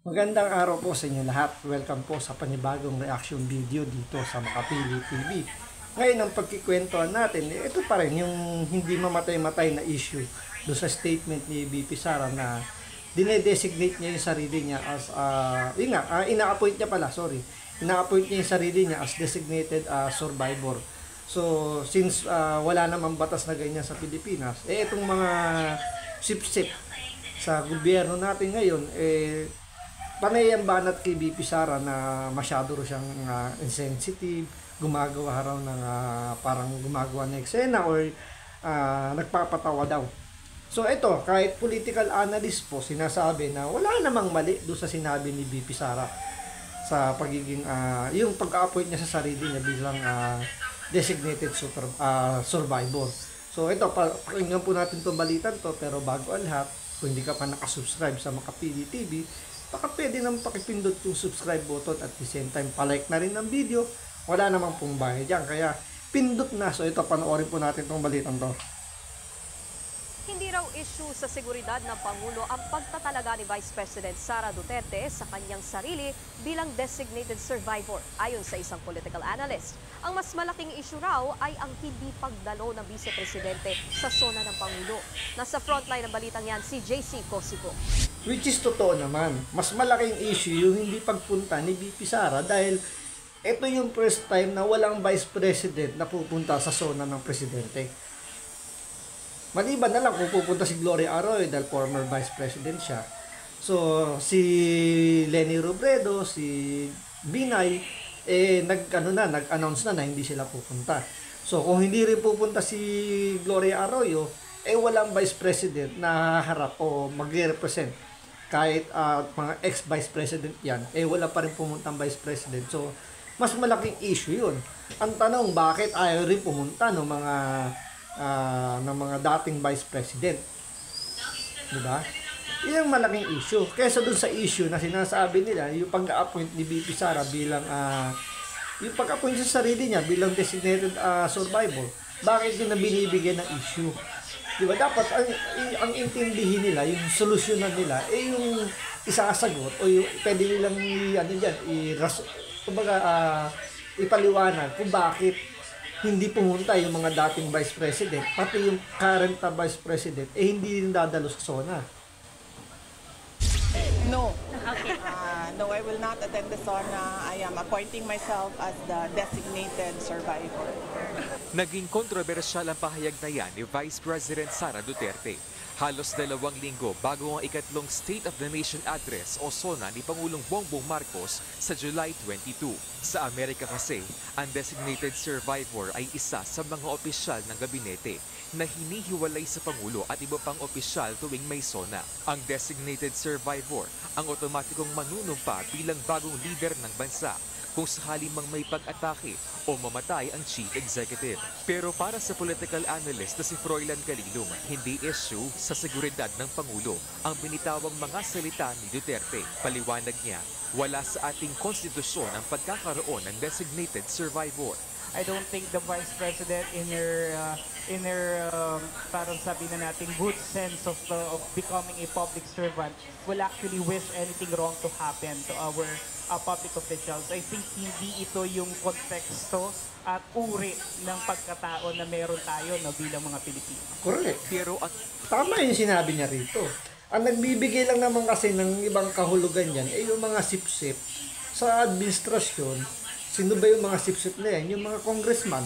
Magandang araw po sa inyo lahat. Welcome po sa panibagong reaction video dito sa Makapili TV. Ngayon ang pagkikwentuhan natin, ito pa rin yung hindi mamatay-matay na issue do sa statement ni BP Sara na dinedesignate niya yung sarili niya as ina-appoint niya pala, sorry. Ina-appoint niya yung sarili niya as designated survivor. So, since wala namang batas na ganyan sa Pilipinas, itong mga sip-sip sa gobyerno natin ngayon, panay ang banat kay BP Sara na masyado ro siyang insensitive, gumagawa raw ng parang gumagawa ng eksena or nagpapatawa daw. So ito, kahit political analyst po, sinasabi na wala namang mali doon sa sinabi ni BP Sara sa pagiging, yung pag-appoint niya sa sarili niya bilang designated survivor. So ito, pakinggan po natin itong balitan to, pero bago ang lahat, kung hindi ka pa nakasubscribe sa Makapili TV, baka pwede nang pakipindot yung subscribe button at the same time palike na rin ng video. Wala namang pong bayad dyan, kaya pindot na. So ito, panoorin po natin itong balitang to. Hindi raw issue sa seguridad ng Pangulo ang pagtatalaga ni Vice President Sara Duterte sa kanyang sarili bilang designated survivor, ayon sa isang political analyst. Ang mas malaking issue raw ay ang hindi pagdalo ng Vice Presidente sa sona ng Pangulo. Nasa frontline ng balitang yan si JC Cosico. Which is totoo naman. Mas malaking issue yung hindi pagpunta ni BP Sara dahil ito yung first time na walang Vice President na pupunta sa sona ng Presidente. Maliban na lang kung pupunta si Gloria Arroyo dahil former Vice President siya. So, si Leni Robredo, si Binay, nag-announce na hindi sila pupunta. So, kung hindi rin pupunta si Gloria Arroyo, walang Vice President na harap o magre-represent. Kahit mga ex-Vice President yan, wala pa rin pumuntang Vice President. So, mas malaking issue yun. Ang tanong, bakit ayaw rin pumunta ng mga dating Vice President? Diba? Yan ang malaking issue. Kesa dun sa issue na sinasabi nila, yung pag-appoint ni BP Sara bilang, yung pag-appoint sa sarili niya bilang designated survivor, bakit yun na binibigyan ng issue? Diba? Dapat ang intindihin nila, yung solusyonan nila, yung isasagot o yung pwede nilang ipaliwanag kung bakit hindi pumunta yung mga dating Vice President, pati yung current Vice President, hindi rin dadalo sa SONA. No. Okay. No, I will not attend the SONA. I am appointing myself as the designated survivor. Naging kontrobersyal ang pahayag na yan ni Vice President Sara Duterte. Halos 2 linggo bago ang ikatlong State of the Nation Address o SONA ni Pangulong Bongbong Marcos sa July 22. Sa Amerika kasi, ang designated survivor ay isa sa mga opisyal ng gabinete na hinihiwalay sa Pangulo at iba pang opisyal tuwing may SONA. Ang designated survivor ang otomatikong manunumpa bilang bagong leader ng bansa kung sakali mang may pag-atake o mamatay ang chief executive. Pero para sa political analyst na si Froilan Calilum, hindi issue sa seguridad ng Pangulo ang binitawang mga salita ni Duterte. Paliwanag niya, wala sa ating konstitusyon ang pagkakaroon ng designated survivor. I don't think the Vice President in her parang sabi na natin good sense of becoming a public servant will actually wish anything wrong to happen to our public officials. I think hindi ito yung konteksto at uri ng pagkatao na meron tayo bilang mga Pilipino. Correct. Pero Tama yung sinabi niya rito. Ang nagbibigay lang naman kasi ng ibang kahulugan yan yung mga sip-sip sa administrasyon. Sino ba yung mga sip-sip na yan? Yung mga congressman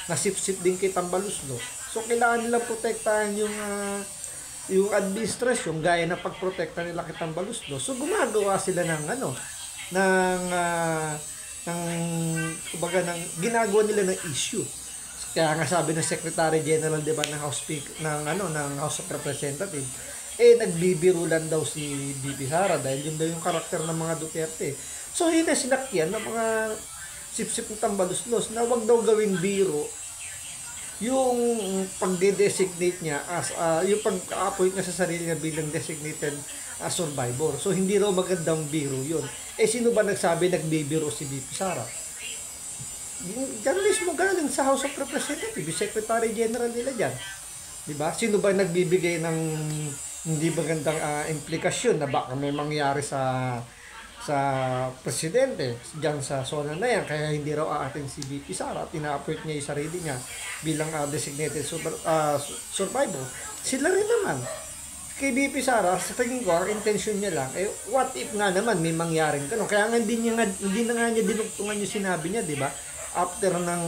na sip-sip din kay Tambaluslo. So, kailangan nilang protektahan yung administrasyon gaya na pagprotekta nila kay Tambaluslo. So, gumagawa sila ginagawa nila ng issue. Kaya nga sabi ng Secretary General, diba, ng House of Representatives, nagbibiro lang daw si BP Sara dahil yun daw yung karakter ng mga Duterte. So, yun na sinakyan ng mga sip-sip ng Tambaluslos na wag daw gawing biro yung pagde-designate niya as yung pag-appoint niya sa sarili niya bilang designated survivor. So, hindi raw magandang biro yun. Sino ba nagsabi nagbibiro si BP Sara? Diyan mismo galing sa House of Representatives, Secretary General nila dyan. Diba? Sino ba nagbibigay ng hindi magandang implikasyon na baka may mangyari sa sa presidente diyan sa zona na yan, kaya hindi raw aatin si VP Sara at ina-appoint niya yung sarili niya bilang designated survivor. Sila rin naman kay VP Sara, sa tingin ko ang intention niya lang what if nga naman may mangyaring ganun, kaya nga hindi na nga niya dinugtungan yung sinabi niya, di ba, after ng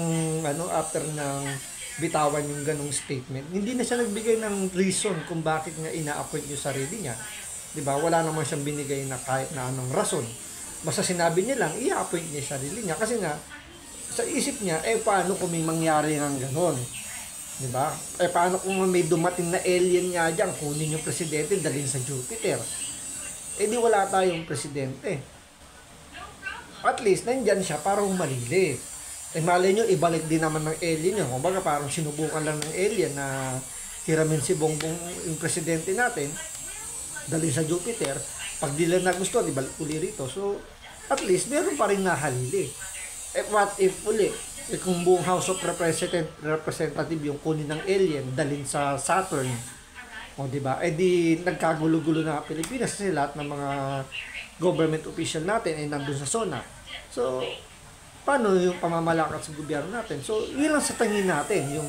bitawan yung ganung statement, hindi na siya nagbigay ng reason kung bakit nga ina-appoint yung sarili niya. 'Di ba? Wala naman siyang binigay na kahit na anong rason. Basta sinabi niya lang, i-appoint niya yung sarili niya kasi nga sa isip niya, paano kung may mangyari ng gano'n? 'Di ba? Paano kung may dumating na alien nga diyan, kunin yung presidente, dalhin sa Jupiter? Di wala tayong presidente. At least nandiyan siya para humalili. Malay nyo, ibalik din naman ng alien yun. Kumbaga parang sinubukan lang ng alien na hiramin si Bongbong yung presidente natin, dali sa Jupiter. Pag di lang nagustuhan, ibalik uli rito. So, at least, meron pa rin nahalili. What if uli? Kung buong House of Representative yung kunin ng alien, dalhin sa Saturn. O, diba? Di nagkagulo-gulo na Pilipinas kasi lahat ng mga government official natin ay nandun sa zona. So, paano yung pamamalakad sa gobyerno natin? So, yun lang sa tingin natin, yung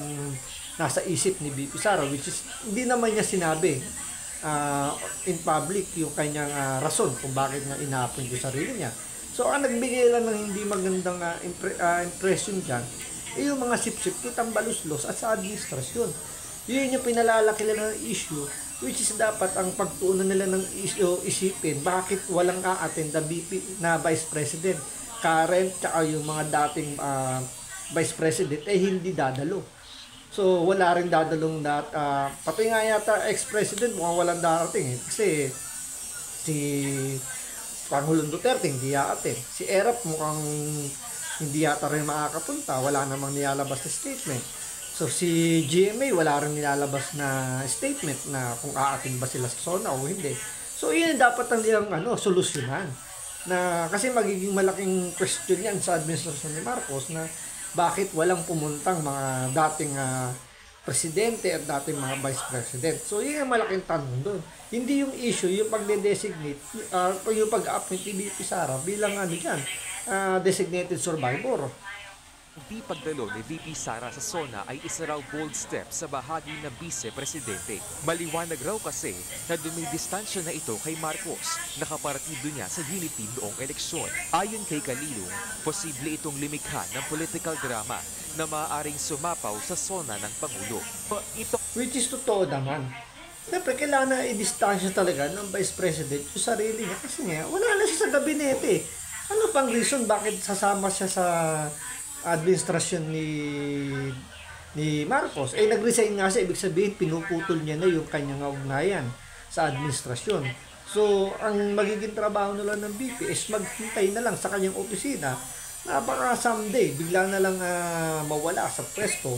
nasa isip ni VP Sara, which is, hindi naman niya sinabi in public yung kanyang rason kung bakit nga ina-appoint yung sarili niya. So, ang nagbigay lang ng hindi magandang impression dyan, yung mga sip-sip, kitang baluslos at sa administrasyon. Yun yung pinalalaki nila ng issue, which is dapat ang pagtuunan nila ng isipin, bakit walang a-attend na VP na Vice President, Karen, tsaka yung mga dating Vice President, hindi dadalo. So, wala rin dadalong pati nga yata ex-president mukhang walang darating kasi si Pangulong Duterte hindi yaatin. Si Erap mukhang hindi yata rin makakapunta, wala namang nilalabas na statement. So, si GMA wala rin nilalabas na statement na kung aatin ba sila sa zona o hindi. So, yun dapat ang nilang solusyonan. Na kasi magiging malaking question yan sa administrasyon ni Marcos na bakit walang pumuntang mga dating presidente at dating mga vice president. So, yun ang malaking tanong doon. Hindi yung issue, yung pagde-designate, yung pag-appoint ni VP Sara bilang designated survivor. Di pagdalo ni VP Sara sa zona ay isa raw bold step sa bahagi ng vice-presidente. Maliwanag raw kasi na dumidistansya na ito kay Marcos, nakaparatido niya sa unity noong eleksyon. Ayon kay Calilong, posible itong limikha ng political drama na maaaring sumapaw sa zona ng Pangulo. Which is totoo naman. Siyempre, kailangan na i-distansya talaga ng vice president yung sarili niya kasi nga, wala na siya sa gabinete. Ano pang reason bakit sasama siya sa administrasyon ni Marcos? Nag-resign nga siya, ibig sabihin pinuputol niya na yung kanyang ugnayan sa administrasyon. So, ang magiging trabaho nila ng VP is maghintay na lang sa kanyang opisina na baka someday bigla na lang mawala sa pwesto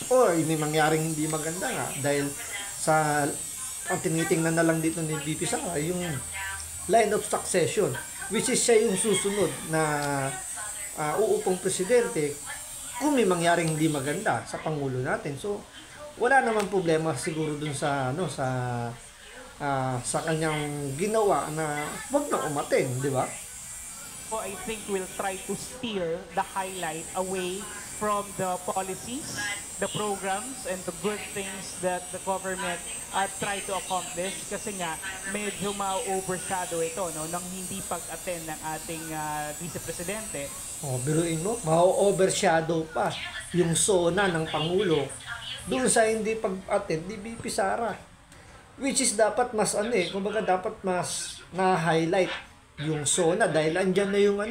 o may mangyaring hindi maganda nga dahil sa ang tinitingnan na lang dito ni VP Sara yung line of succession, which is siya yung susunod na uupong presidente kung may mangyaring hindi maganda sa Pangulo natin. So, wala namang problema siguro dun sa sa kanyang ginawa na wag na umaten, di ba? I think we'll try to steer the highlight away from the policies, the programs, and the good things that the government try to accomplish kasi nga medyo ma-overshadow ito nang hindi pag-attend ng ating vice-presidente. Biruin mo, ma-overshadow pa yung zona ng Pangulo doon sa hindi pag-attend ni VP Sara. Which is dapat mas kumbaga dapat mas na-highlight yung zona dahil andyan na yung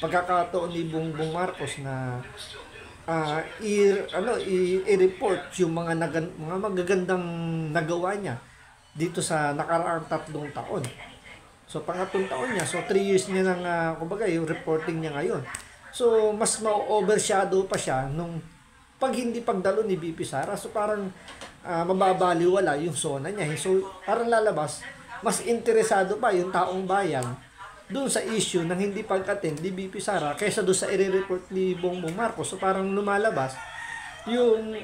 pagkakataon ni Bongbong Marcos na i-report yung mga magagandang nagawa niya dito sa nakaraang 3 taon. So, pangatlong taon niya. So, 3 years niya nang, kumbaga, yung reporting niya ngayon. So, mas ma-overshadow pa siya nung pag hindi pagdalo ni VP Sara. So, parang mababaliwala yung zona niya. So, parang lalabas, mas interesado pa yung taong bayan doon sa issue ng hindi pag-attend ni VP Sara kaysa doon sa i-report ni Bongbong Marcos. So, parang lumalabas yung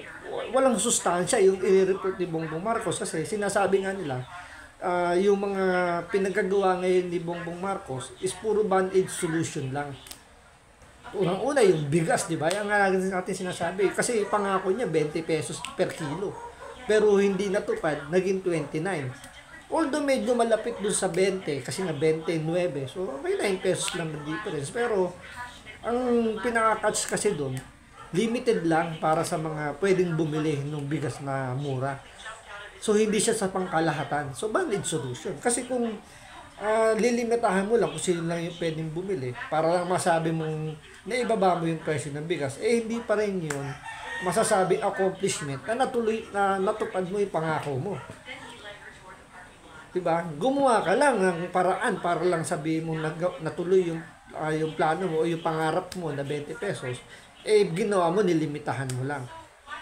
walang sustansya yung i-report ni Bongbong Marcos kasi sinasabi nga nila yung mga pinagagawa ngayon ni Bongbong Marcos is puro band-aid solution lang. Unang-una yung bigas, di ba? Yung nga natin sinasabi. Kasi pangako niya 20 pesos per kilo. Pero hindi natupad, naging 29. Although medyo malapit dun sa 20, kasi na 29. So may 9 pesos lang na difference. Pero ang pinaka-catch kasi dun, limited lang para sa mga pwedeng bumili ng bigas na mura. So hindi siya sa pangkalahatan. So band-aid solution. Kasi kung lilimitahan mo lang kung sino lang yung pwedeng bumili para lang masabi mong naibaba mo yung presyo ng bigas, hindi pa rin yun masasabing accomplishment na natupad mo yung pangako mo. Diba? Gumawa ka lang ng paraan para lang sabihin mo natuloy yung plano mo o yung pangarap mo na 20 pesos, ginawa mo, nilimitahan mo lang.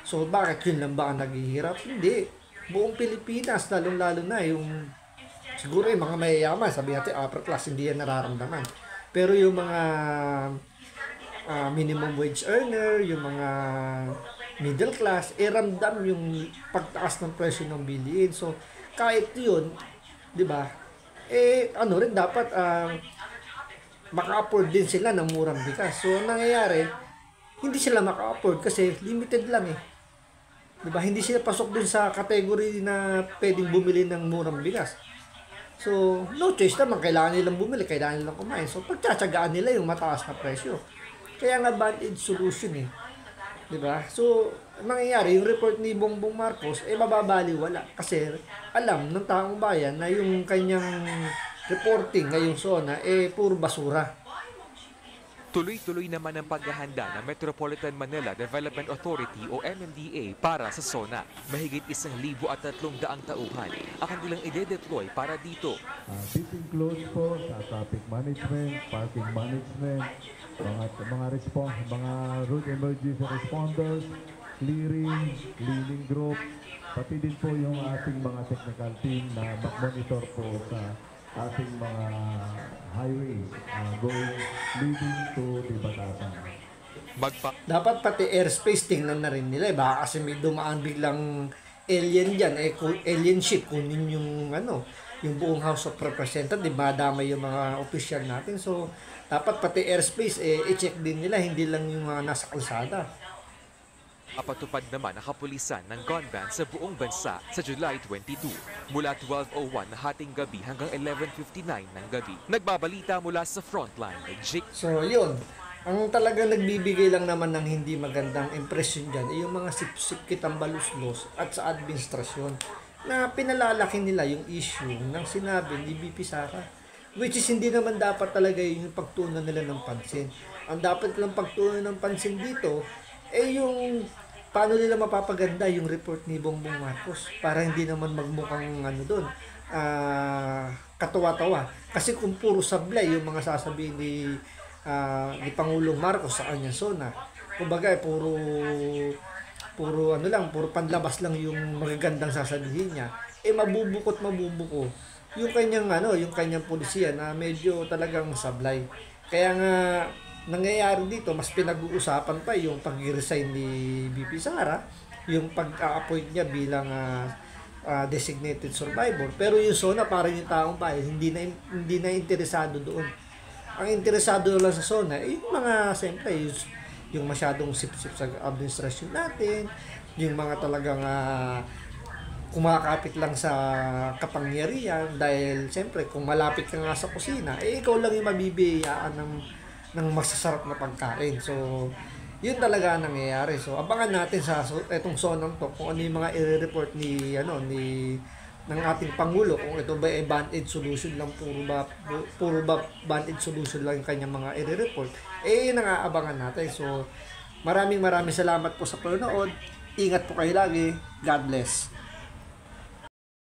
So bakit yun lang ba ang naghihirap? Hindi. Buong Pilipinas, lalong-lalo na yung siguro yung mga mayayaman, sabi natin upper class, hindi yan nararamdaman. Pero yung mga minimum wage earner, yung mga middle class, ramdam yung pagtaas ng presyo ng bilihin. So, kahit yun, di ba, ano rin, dapat maka-afford din sila ng murang bigas. So, nangyayari, hindi sila maka-afford kasi limited lang eh. Di ba, hindi sila pasok dun sa category na pwedeng bumili ng murang bigas. So, no choice naman, kailangan nilang bumili, kailangan nilang kumain. So, pagtsatsagaan nila yung mataas na presyo. Kaya nga band-aid solution eh. Diba? So, mangyayari, yung report ni Bongbong Marcos, mababaliwala. Kasi alam ng taong bayan na yung kanyang reporting ngayong zona, puro basura. Tuloy-tuloy naman ang paghahanda ng Metropolitan Manila Development Authority o MMDA para sa SONA. Mahigit 1,300 tauhan ang kanilang ide-deploy para dito. This includes po sa traffic management, parking management, mga road emergency responders, cleaning group, pati din po yung ating mga technical team na mag-monitor po sa ating mga highways leading to the Batasan. Dapat pati airspace tingnan na rin nila. Baka kasi may dumaan biglang alien dyan. Alien ship. Kunin yung yung buong House of Representatives. Madamay yung mga official natin. So, dapat pati airspace, i-check din nila. Hindi lang yung mga nasa kalsada. Napatupad naman ang kapulisan ng gun ban sa buong bansa sa July 22 mula 12:01 na hating gabi hanggang 11:59 ng gabi. Nagbabalita mula sa frontline ni Jake. So yun, ang talaga nagbibigay lang naman ng hindi magandang impression dyan ay yung mga sip-sip kitang baluslos at sa administrasyon na pinalalaki nila yung issue ng sinabi ni BP Sara. Which is hindi naman dapat talaga yung pagtuunan nila ng pansin. Ang dapat lang pagtuunan ng pansin dito yung paano nila mapapaganda yung report ni Bongbong Marcos para hindi naman magmukhang doon, katawa-tawa. Kasi kung puro sablay yung mga sasabihin ni Pangulong Marcos sa kanyang zona, kumbaga puro panlabas lang yung magagandang sasabihin niya, mabubuko yung kanyang pulisiya na medyo talagang sablay. Kaya nga nangyayari dito, mas pinag-uusapan pa yung pag-resign ni BP Sara, yung pag-a-appoint niya bilang designated survivor. Pero yung SONA, parang yung taong bayan, hindi na interesado doon. Ang interesado lang sa SONA, yung mga, siyempre, yung masyadong sip-sip sa administrasyon natin, yung mga talagang kumakapit lang sa kapangyarihan, dahil siyempre, kung malapit ka nga sa kusina, ikaw lang yung mabibiyaan ng masasarap na pagkain. So, yun talaga ang nangyayari. So, abangan natin sa itong sonang to kung ano yung mga i-report ng ating Pangulo, kung ito ba ay band-aid solution lang, puro ba band-aid solution lang yung kanyang mga i-report. Nangaabangan natin. So, maraming salamat po sa panonood. Ingat po kayo lagi. God bless.